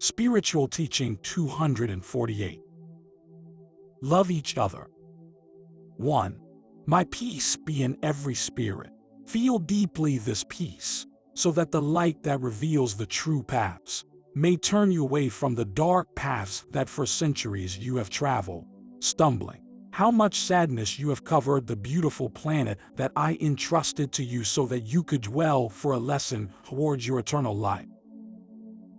Spiritual Teaching 248. Love each other. 1. My peace be in every spirit. Feel deeply this peace, so that the light that reveals the true paths may turn you away from the dark paths that for centuries you have traveled, stumbling. How much sadness you have covered the beautiful planet that I entrusted to you so that you could dwell for a lesson towards your eternal life.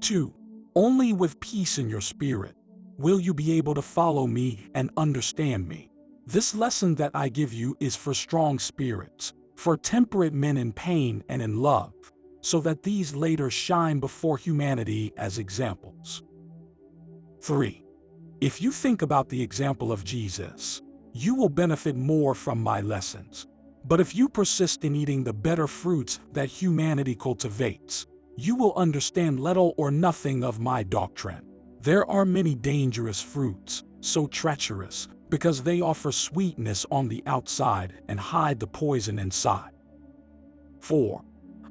2. Only with peace in your spirit will you be able to follow me and understand me. This lesson that I give you is for strong spirits, for temperate men in pain and in love, so that these later shine before humanity as examples. 3. If you think about the example of Jesus, you will benefit more from my lessons. But if you persist in eating the better fruits that humanity cultivates, you will understand little or nothing of my doctrine. There are many dangerous fruits, so treacherous, because they offer sweetness on the outside and hide the poison inside. 4.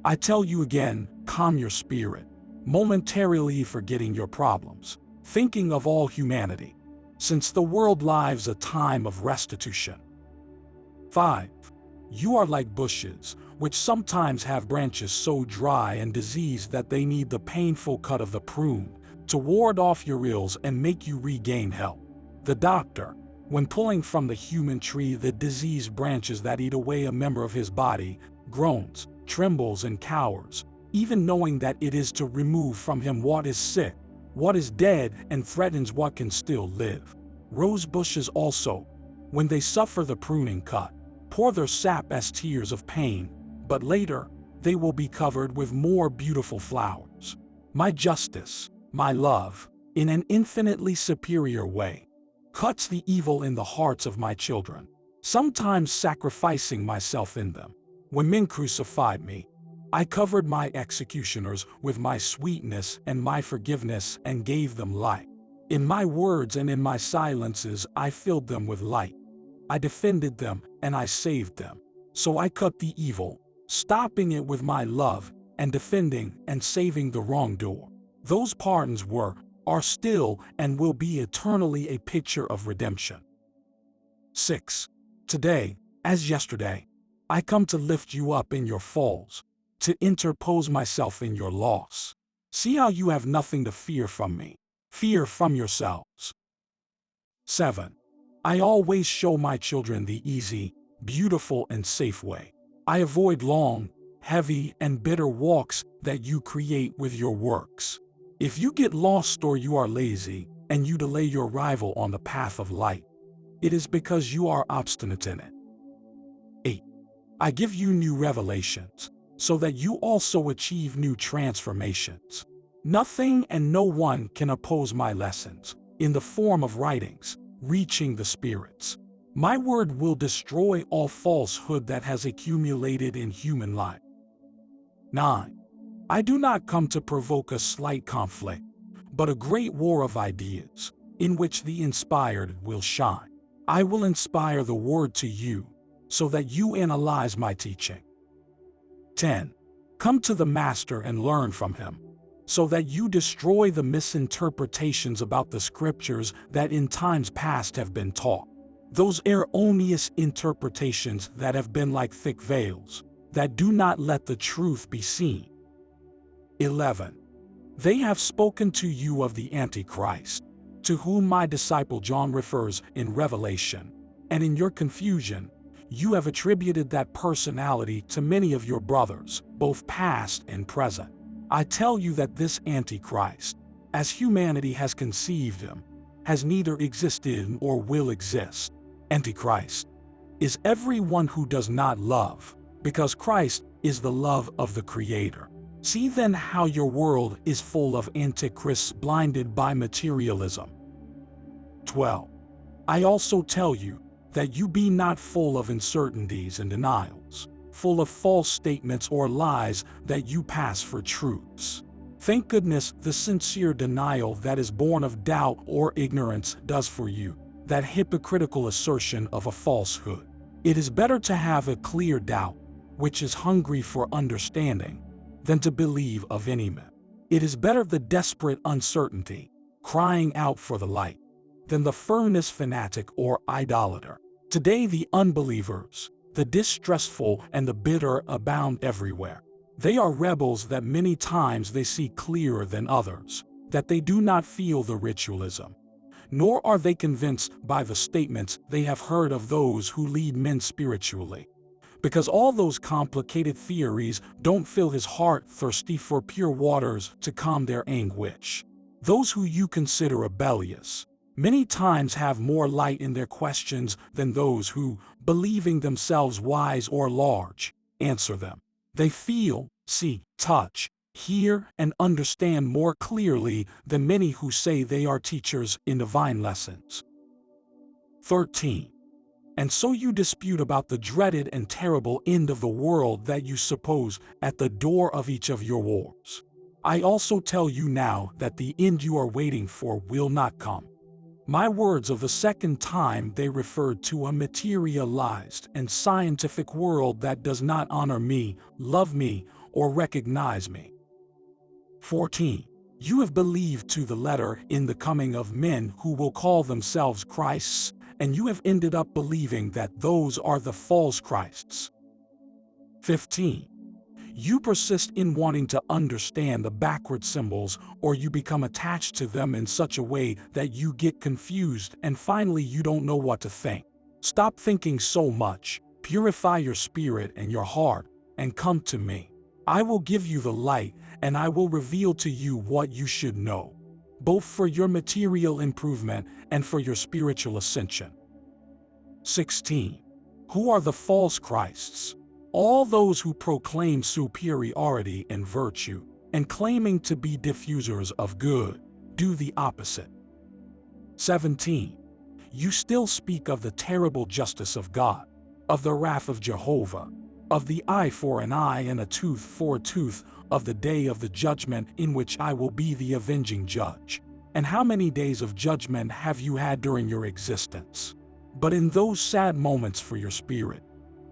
I tell you again, calm your spirit, momentarily forgetting your problems, thinking of all humanity, since the world lives a time of restitution. 5. You are like bushes, which sometimes have branches so dry and diseased that they need the painful cut of the prune to ward off your ills and make you regain health. The doctor, when pulling from the human tree the diseased branches that eat away a member of his body, groans, trembles and cowers, even knowing that it is to remove from him what is sick, what is dead, and threatens what can still live. Rose bushes also, when they suffer the pruning cut, pour their sap as tears of pain, but later they will be covered with more beautiful flowers. My justice, my love, in an infinitely superior way, cuts the evil in the hearts of my children, sometimes sacrificing myself in them. When men crucified me, I covered my executioners with my sweetness and my forgiveness and gave them light. In my words and in my silences I filled them with light. I defended them and I saved them. So I cut the evil, stopping it with my love, and defending and saving the wrongdoer. Those pardons were, are still, and will be eternally a picture of redemption. 6. Today, as yesterday, I come to lift you up in your falls, to interpose myself in your loss. See how you have nothing to fear from me. Fear from yourselves. 7. I always show my children the easy, beautiful, and safe way. I avoid long, heavy, and bitter walks that you create with your works. If you get lost or you are lazy, and you delay your arrival on the path of light, it is because you are obstinate in it. 8. I give you new revelations, so that you also achieve new transformations. Nothing and no one can oppose my lessons, in the form of writings, reaching the spirits. My word will destroy all falsehood that has accumulated in human life. 9. I do not come to provoke a slight conflict, but a great war of ideas, in which the inspired will shine. I will inspire the word to you, so that you analyze my teaching. 10. Come to the Master and learn from him, so that you destroy the misinterpretations about the scriptures that in times past have been taught. Those erroneous interpretations that have been like thick veils, that do not let the truth be seen. 11. They have spoken to you of the Antichrist, to whom my disciple John refers in Revelation, and in your confusion, you have attributed that personality to many of your brothers, both past and present. I tell you that this Antichrist, as humanity has conceived him, has neither existed or will exist. Antichrist is everyone who does not love, because Christ is the love of the Creator. See then how your world is full of antichrists blinded by materialism. 12. I also tell you that you be not full of uncertainties and denials, full of false statements or lies that you pass for truths. Thank goodness the sincere denial that is born of doubt or ignorance does for you, that hypocritical assertion of a falsehood. It is better to have a clear doubt, which is hungry for understanding, than to believe of any man. It is better the desperate uncertainty, crying out for the light, than the firmness fanatic or idolater. Today the unbelievers, the distrustful and the bitter abound everywhere. They are rebels that many times they see clearer than others, that they do not feel the ritualism, nor are they convinced by the statements they have heard of those who lead men spiritually. Because all those complicated theories don't fill his heart thirsty for pure waters to calm their anguish. Those who you consider rebellious many times have more light in their questions than those who, believing themselves wise or large, answer them. They feel, see, touch, hear, and understand more clearly than many who say they are teachers in divine lessons. 13. And so you dispute about the dreaded and terrible end of the world that you suppose at the door of each of your wars. I also tell you now that the end you are waiting for will not come. My words of the second time they referred to a materialized and scientific world that does not honor me, love me, or recognize me. 14. You have believed to the letter in the coming of men who will call themselves Christs, and you have ended up believing that those are the false Christs. 15. You persist in wanting to understand the backward symbols, or you become attached to them in such a way that you get confused and finally you don't know what to think. Stop thinking so much, purify your spirit and your heart, and come to me. I will give you the light, and I will reveal to you what you should know, both for your material improvement and for your spiritual ascension. 16. Who are the false Christs? All those who proclaim superiority in virtue and claiming to be diffusers of good do the opposite. 17. You still speak of the terrible justice of God, of the wrath of Jehovah, of the eye for an eye and a tooth for a tooth, of the day of the judgment in which I will be the avenging judge. And how many days of judgment have you had during your existence? But in those sad moments for your spirit,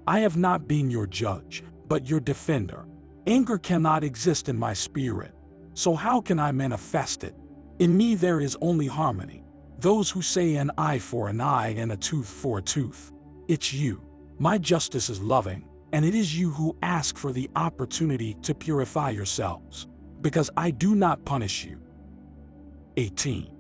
I have not been your judge, but your defender. Anger cannot exist in my spirit, so how can I manifest it? In me there is only harmony. Those who say an eye for an eye and a tooth for a tooth, it's you. My justice is loving, and it is you who ask for the opportunity to purify yourselves, because I do not punish you. 18.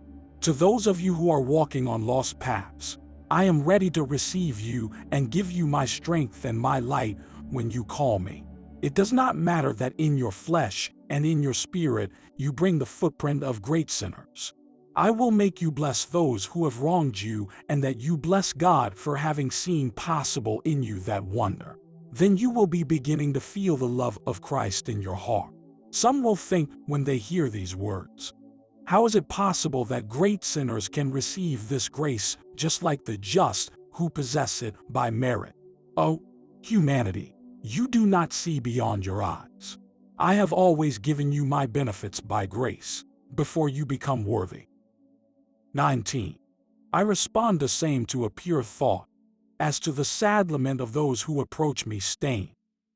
To those of you who are walking on lost paths, I am ready to receive you and give you my strength and my light when you call me. It does not matter that in your flesh and in your spirit you bring the footprint of great sinners. I will make you bless those who have wronged you, and that you bless God for having seen possible in you that wonder. Then you will be beginning to feel the love of Christ in your heart. Some will think when they hear these words, how is it possible that great sinners can receive this grace just like the just who possess it by merit? Oh, humanity, you do not see beyond your eyes. I have always given you my benefits by grace, before you become worthy. 19. I respond the same to a pure thought, as to the sad lament of those who approach me stained,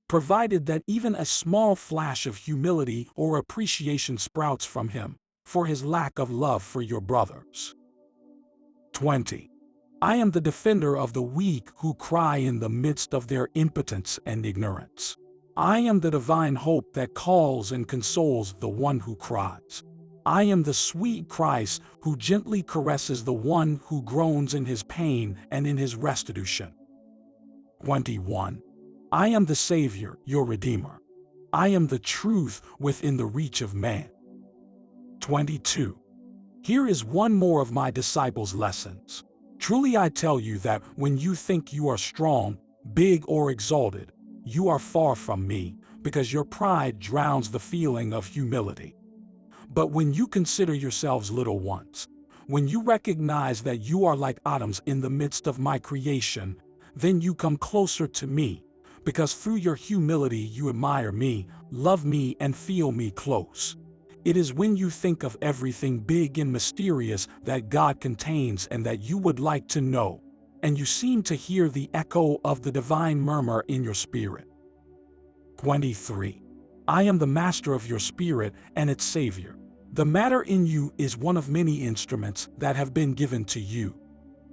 provided that even a small flash of humility or appreciation sprouts from him, for his lack of love for your brothers. 20. I am the defender of the weak who cry in the midst of their impotence and ignorance. I am the divine hope that calls and consoles the one who cries. I am the sweet Christ who gently caresses the one who groans in his pain and in his restitution. 21. I am the Savior, your Redeemer. I am the truth within the reach of man. 22. Here is one more of my disciples' lessons. Truly I tell you that when you think you are strong, big, or exalted, you are far from me, because your pride drowns the feeling of humility. But when you consider yourselves little ones, when you recognize that you are like atoms in the midst of my creation, then you come closer to me, because through your humility you admire me, love me, and feel me close. It is when you think of everything big and mysterious that God contains and that you would like to know, and you seem to hear the echo of the divine murmur in your spirit. 23. I am the master of your spirit and its savior. The matter in you is one of many instruments that have been given to you.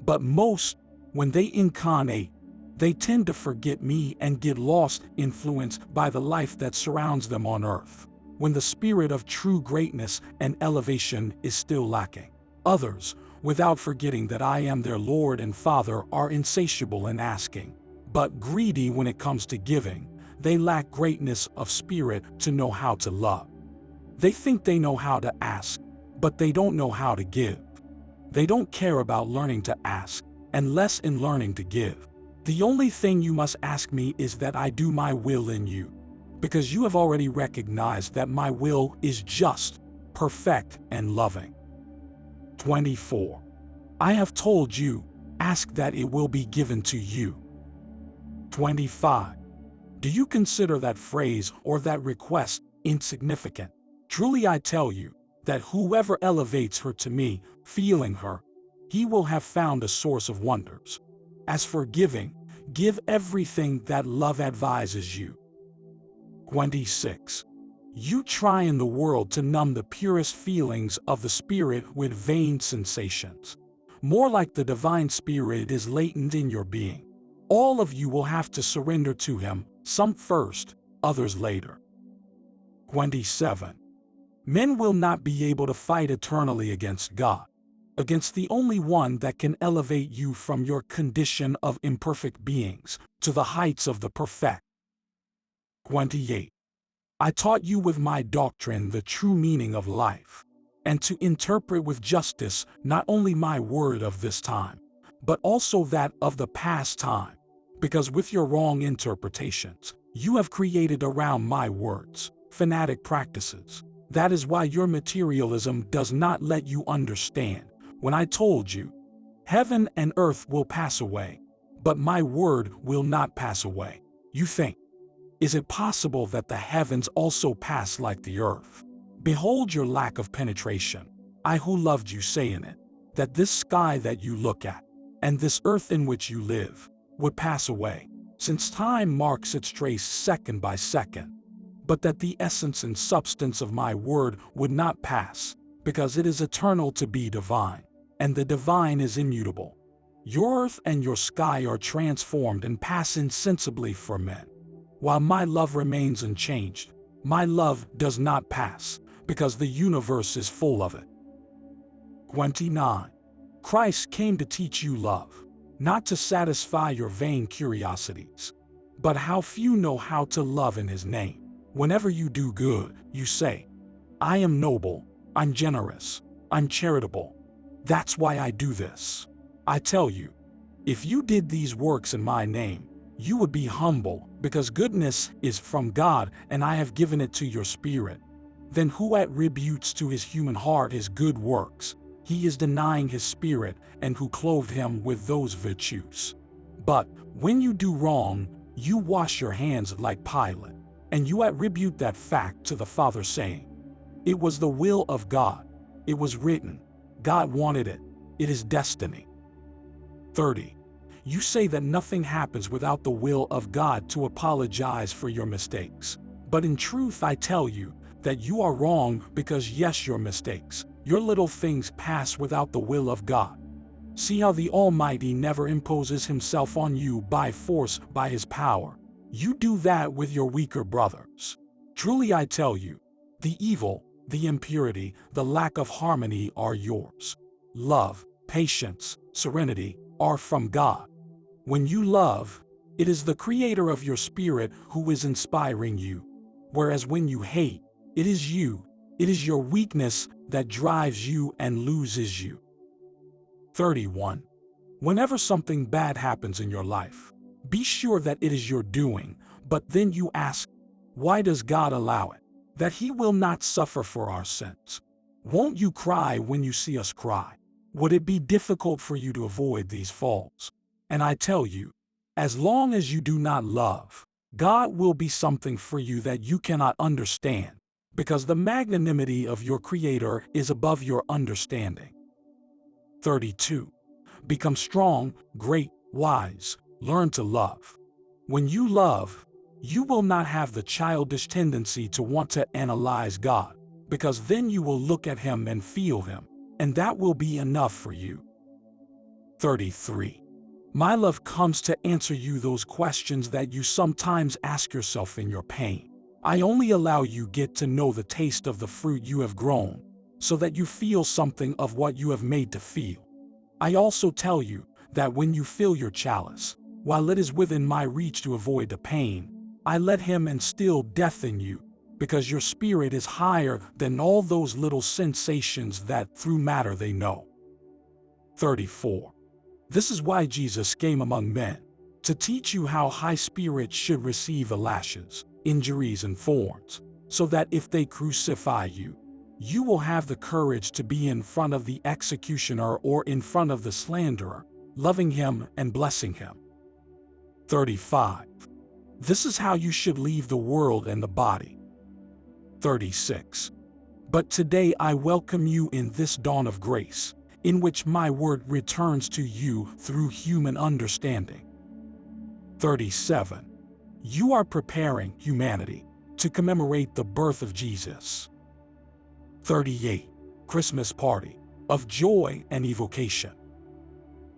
But most, when they incarnate, they tend to forget me and get lost, influenced by the life that surrounds them on earth, when the spirit of true greatness and elevation is still lacking. Others, without forgetting that I am their Lord and Father, are insatiable in asking, but greedy when it comes to giving. They lack greatness of spirit to know how to love. They think they know how to ask, but they don't know how to give. They don't care about learning to ask, and less in learning to give. The only thing you must ask me is that I do my will in you, because you have already recognized that my will is just, perfect, and loving. 24. I have told you, ask that it will be given to you. 25. Do you consider that phrase or that request insignificant? Truly I tell you, that whoever elevates her to me, feeling her, he will have found a source of wonders. As for giving, give everything that love advises you. 26. You try in the world to numb the purest feelings of the spirit with vain sensations. More like the divine spirit is latent in your being. All of you will have to surrender to him, some first, others later. 27. Men will not be able to fight eternally against God, against the only one that can elevate you from your condition of imperfect beings to the heights of the perfect. 28. I taught you with my doctrine the true meaning of life, and to interpret with justice not only my word of this time, but also that of the past time, because with your wrong interpretations, you have created around my words fanatic practices. That is why your materialism does not let you understand. When I told you, heaven and earth will pass away, but my word will not pass away, you think, is it possible that the heavens also pass like the earth? Behold your lack of penetration. I who loved you say in it, that this sky that you look at, and this earth in which you live, would pass away, since time marks its trace second by second, but that the essence and substance of my word would not pass, because it is eternal to be divine, and the divine is immutable. Your earth and your sky are transformed and pass insensibly for men, while my love remains unchanged. My love does not pass, because the universe is full of it. 29. Christ came to teach you love, not to satisfy your vain curiosities, but how few know how to love in his name. Whenever you do good, you say, I am noble, I'm generous, I'm charitable. That's why I do this. I tell you, if you did these works in my name, you would be humble, because goodness is from God, and I have given it to your spirit. Then who attributes to his human heart his good works? He is denying his spirit, and who clothed him with those virtues. But when you do wrong, you wash your hands like Pilate, and you attribute that fact to the Father, saying, it was the will of God. It was written. God wanted it. It is destiny. 30. You say that nothing happens without the will of God to apologize for your mistakes. But in truth I tell you that you are wrong, because yes, your mistakes, your little things pass without the will of God. See how the Almighty never imposes himself on you by force, by his power. You do that with your weaker brothers. Truly I tell you, the evil, the impurity, the lack of harmony are yours. Love, patience, serenity are from God. When you love, it is the Creator of your spirit who is inspiring you. Whereas when you hate, it is you, it is your weakness that drives you and loses you. 31. Whenever something bad happens in your life, be sure that it is your doing, but then you ask, why does God allow it? That he will not suffer for our sins. Won't you cry when you see us cry? Would it be difficult for you to avoid these faults? And I tell you, as long as you do not love, God will be something for you that you cannot understand, because the magnanimity of your Creator is above your understanding. 32. Become strong, great, wise, learn to love. When you love, You will not have the childish tendency to want to analyze God, because then you will look at Him and feel Him, and that will be enough for you. 33. My love comes to answer you those questions that you sometimes ask yourself in your pain. I only allow you get to know the taste of the fruit you have grown, so that you feel something of what you have made to feel. I also tell you that when you fill your chalice, while it is within my reach to avoid the pain, I let Him instill death in you, because your spirit is higher than all those little sensations that through matter they know. 34. This is why Jesus came among men, to teach you how high spirits should receive the lashes, injuries and thorns, so that if they crucify you, you will have the courage to be in front of the executioner or in front of the slanderer, loving him and blessing him. 35. This is how you should leave the world and the body. 36. But today I welcome you in this dawn of grace, in which my word returns to you through human understanding. 37. You are preparing humanity to commemorate the birth of Jesus. 38. Christmas party of joy and evocation.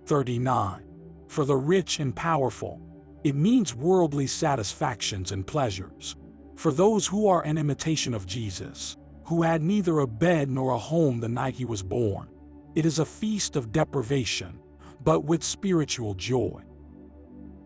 39. For the rich and powerful, it means worldly satisfactions and pleasures. For those who are an imitation of Jesus, who had neither a bed nor a home the night He was born, it is a feast of deprivation, but with spiritual joy.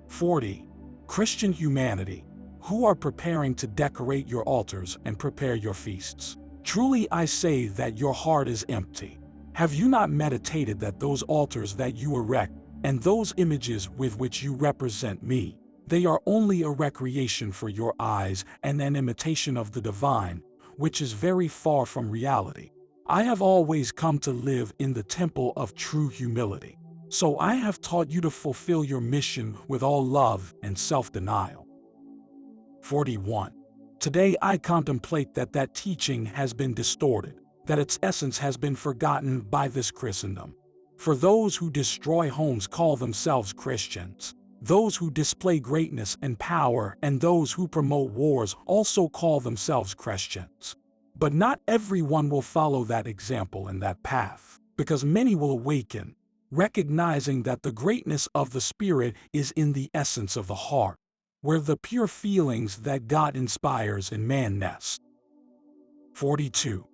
40. Christian humanity, who are preparing to decorate your altars and prepare your feasts. Truly I say that your heart is empty. Have you not meditated that those altars that you erect, and those images with which you represent me, they are only a recreation for your eyes and an imitation of the divine, which is very far from reality? I have always come to live in the temple of true humility, so I have taught you to fulfill your mission with all love and self-denial. 41. Today I contemplate that teaching has been distorted, that its essence has been forgotten by this Christendom. For those who destroy homes call themselves Christians. Those who display greatness and power and those who promote wars also call themselves Christians. But not everyone will follow that example and that path, because many will awaken, recognizing that the greatness of the Spirit is in the essence of the heart, where the pure feelings that God inspires in man nest. 42.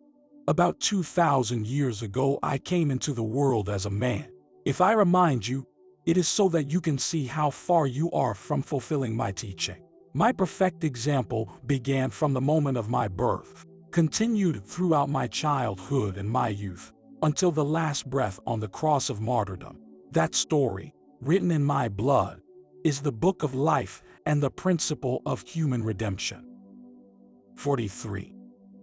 About 2,000 years ago I came into the world as a man. If I remind you, it is so that you can see how far you are from fulfilling my teaching. My perfect example began from the moment of my birth, continued throughout my childhood and my youth, until the last breath on the cross of martyrdom. That story, written in my blood, is the book of life and the principle of human redemption. 43.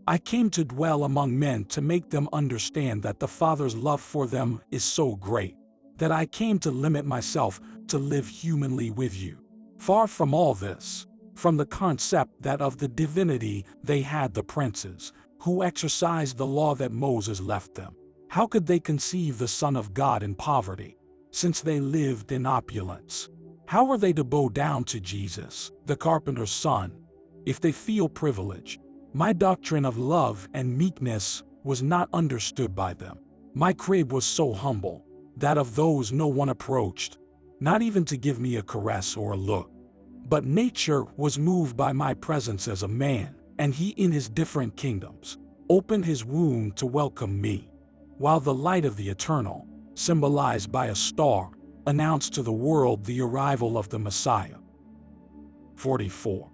I came to dwell among men to make them understand that the Father's love for them is so great, that I came to limit myself to live humanly with you. Far from all this, from the concept that of the divinity they had the princes, who exercised the law that Moses left them. How could they conceive the Son of God in poverty, since they lived in opulence? How were they to bow down to Jesus, the carpenter's son, if they feel privilege? My doctrine of love and meekness was not understood by them. My crib was so humble, that of those no one approached, not even to give me a caress or a look. But nature was moved by my presence as a man, and he in his different kingdoms opened his womb to welcome me, while the light of the eternal, symbolized by a star, announced to the world the arrival of the Messiah. 44.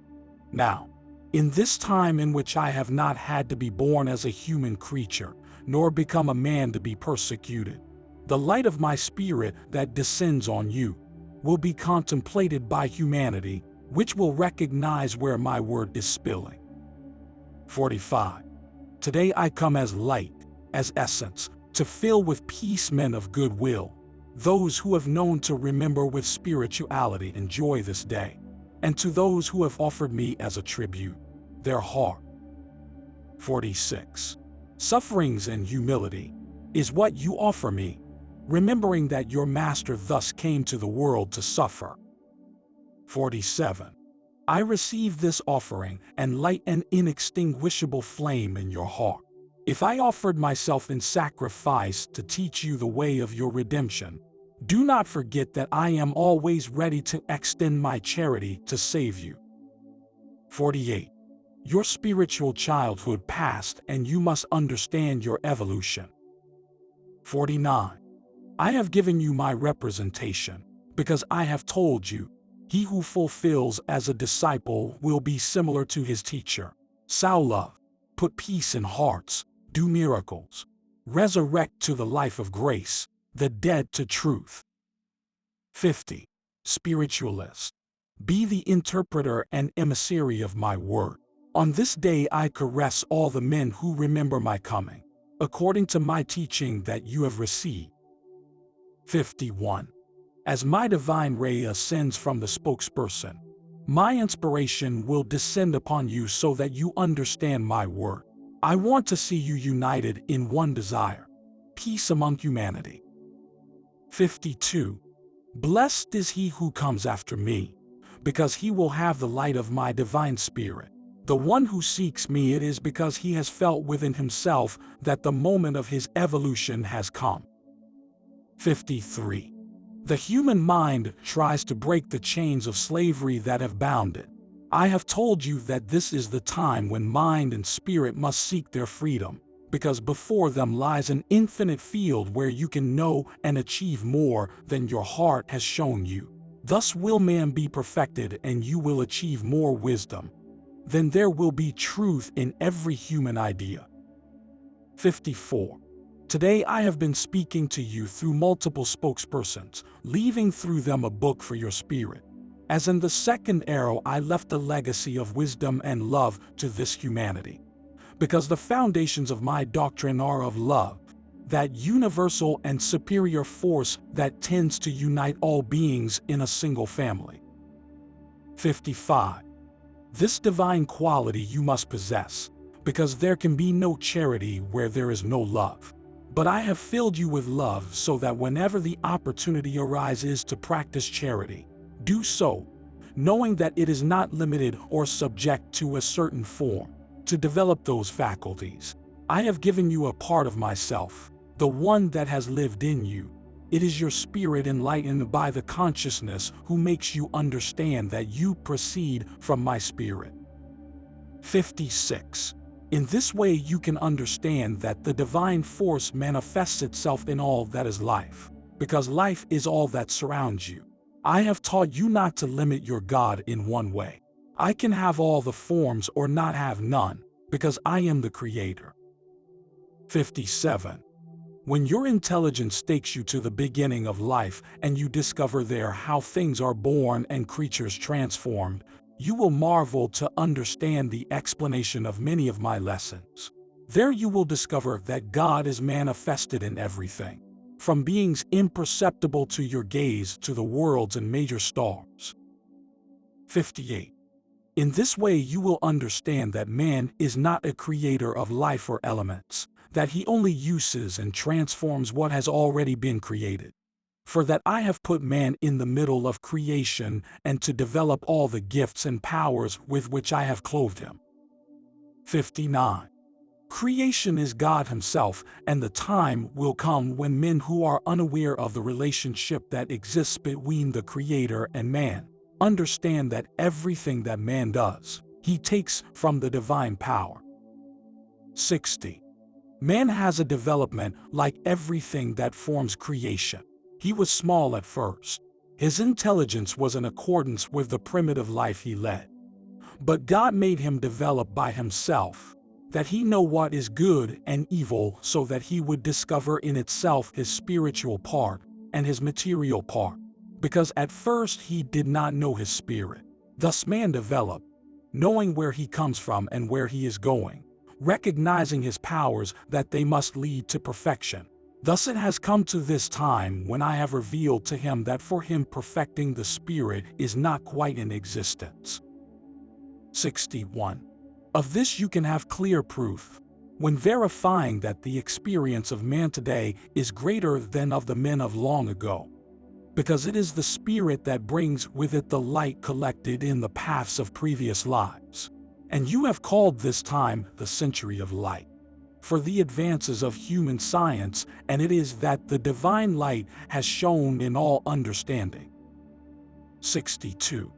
Now, in this time in which I have not had to be born as a human creature, nor become a man to be persecuted, the light of my Spirit that descends on you will be contemplated by humanity, which will recognize where my word is spilling. 45. Today I come as light, as essence, to fill with peace men of good will, those who have known to remember with spirituality and joy this day, and to those who have offered me as a tribute their heart. 46. Sufferings and humility is what you offer me, remembering that your Master thus came to the world to suffer. 47. I receive this offering and light an inextinguishable flame in your heart. If I offered myself in sacrifice to teach you the way of your redemption, do not forget that I am always ready to extend my charity to save you. 48. Your spiritual childhood passed and you must understand your evolution. 49. I have given you my representation, because I have told you, he who fulfills as a disciple will be similar to his teacher. Sow love, put peace in hearts, do miracles, resurrect to the life of grace, the dead to truth. 50. Spiritualist, be the interpreter and emissary of my word. On this day I caress all the men who remember my coming, according to my teaching that you have received. 51. As my divine ray ascends from the spokesperson, my inspiration will descend upon you so that you understand my word. I want to see you united in one desire, peace among humanity. 52. Blessed is he who comes after me, because he will have the light of my divine spirit. The one who seeks me, it is because he has felt within himself that the moment of his evolution has come. 53. The human mind tries to break the chains of slavery that have bound it. I have told you that this is the time when mind and spirit must seek their freedom, because before them lies an infinite field where you can know and achieve more than your heart has shown you. Thus will man be perfected and you will achieve more wisdom. Then there will be truth in every human idea. 54. Today I have been speaking to you through multiple spokespersons, leaving through them a book for your spirit. As in the second arrow, I left a legacy of wisdom and love to this humanity. Because the foundations of my doctrine are of love, that universal and superior force that tends to unite all beings in a single family. 55. This divine quality you must possess, because there can be no charity where there is no love. But I have filled you with love so that whenever the opportunity arises to practice charity, do so, knowing that it is not limited or subject to a certain form. To develop those faculties, I have given you a part of myself, the one that has lived in you. It is your spirit enlightened by the consciousness who makes you understand that you proceed from my spirit. 56. In this way you can understand that the divine force manifests itself in all that is life, because life is all that surrounds you. I have taught you not to limit your God in one way. I can have all the forms or not have none, because I am the Creator. 57. When your intelligence takes you to the beginning of life and you discover there how things are born and creatures transformed, you will marvel to understand the explanation of many of my lessons. There you will discover that God is manifested in everything, from beings imperceptible to your gaze to the worlds and major stars. 58. In this way you will understand that man is not a creator of life or elements, that he only uses and transforms what has already been created. For that I have put man in the middle of creation and to develop all the gifts and powers with which I have clothed him. 59. Creation is God himself, and the time will come when men who are unaware of the relationship that exists between the Creator and man understand that everything that man does, he takes from the divine power. 60. Man has a development like everything that forms creation. He was small at first. His intelligence was in accordance with the primitive life he led. But God made him develop by himself, that he know what is good and evil so that he would discover in itself his spiritual part and his material part. Because at first he did not know his spirit. Thus man developed, knowing where he comes from and where he is going, recognizing his powers that they must lead to perfection. Thus it has come to this time when I have revealed to him that for him perfecting the spirit is not quite in existence. 61. Of this you can have clear proof, when verifying that the experience of man today is greater than of the men of long ago. because it is the Spirit that brings with it the light collected in the paths of previous lives. And you have called this time the century of light, for the advances of human science, and it is that the divine light has shone in all understanding. 62.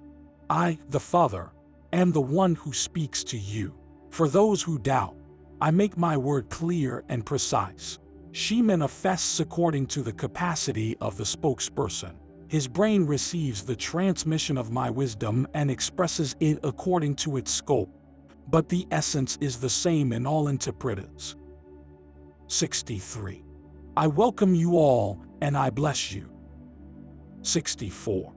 I, the Father, am the one who speaks to you. For those who doubt, I make my word clear and precise. She manifests according to the capacity of the spokesperson. His brain receives the transmission of my wisdom and expresses it according to its scope, but the essence is the same in all interpreters. 63. I welcome you all, and I bless you. 64.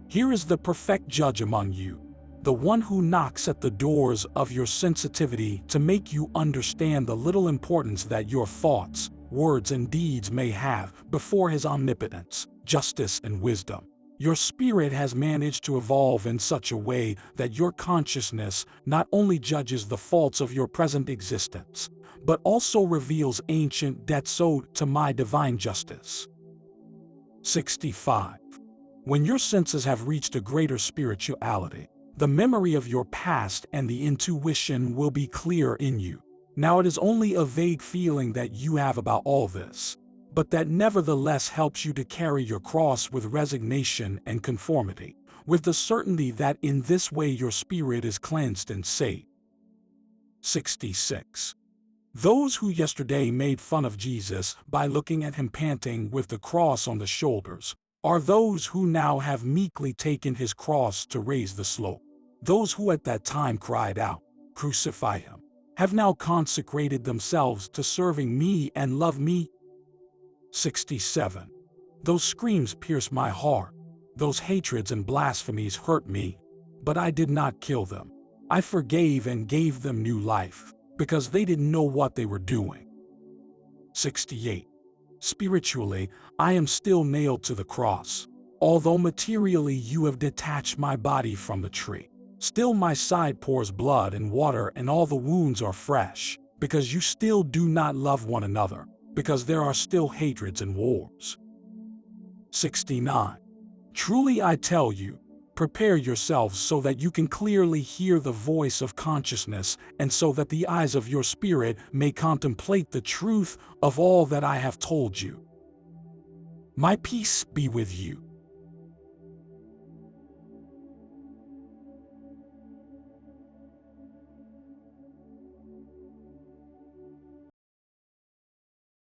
Here is the perfect judge among you, the one who knocks at the doors of your sensitivity to make you understand the little importance that your thoughts, words, and deeds may have before his omnipotence, justice, and wisdom. Your spirit has managed to evolve in such a way that your consciousness not only judges the faults of your present existence, but also reveals ancient debts owed to my divine justice. 65. When your senses have reached a greater spirituality, the memory of your past and the intuition will be clear in you. Now it is only a vague feeling that you have about all this, but that nevertheless helps you to carry your cross with resignation and conformity, with the certainty that in this way your spirit is cleansed and saved. 66. Those who yesterday made fun of Jesus by looking at him panting with the cross on the shoulders are those who now have meekly taken his cross to raise the slope. Those who at that time cried out, "Crucify him," have now consecrated themselves to serving me and love me. 67. Those screams pierce my heart. Those hatreds and blasphemies hurt me, but I did not kill them. I forgave and gave them new life, because they didn't know what they were doing. 68. Spiritually, I am still nailed to the cross. Although materially you have detached my body from the tree, still my side pours blood and water, and all the wounds are fresh, because you still do not love one another, because there are still hatreds and wars. 69. Truly I tell you, prepare yourselves so that you can clearly hear the voice of consciousness, and so that the eyes of your spirit may contemplate the truth of all that I have told you. My peace be with you.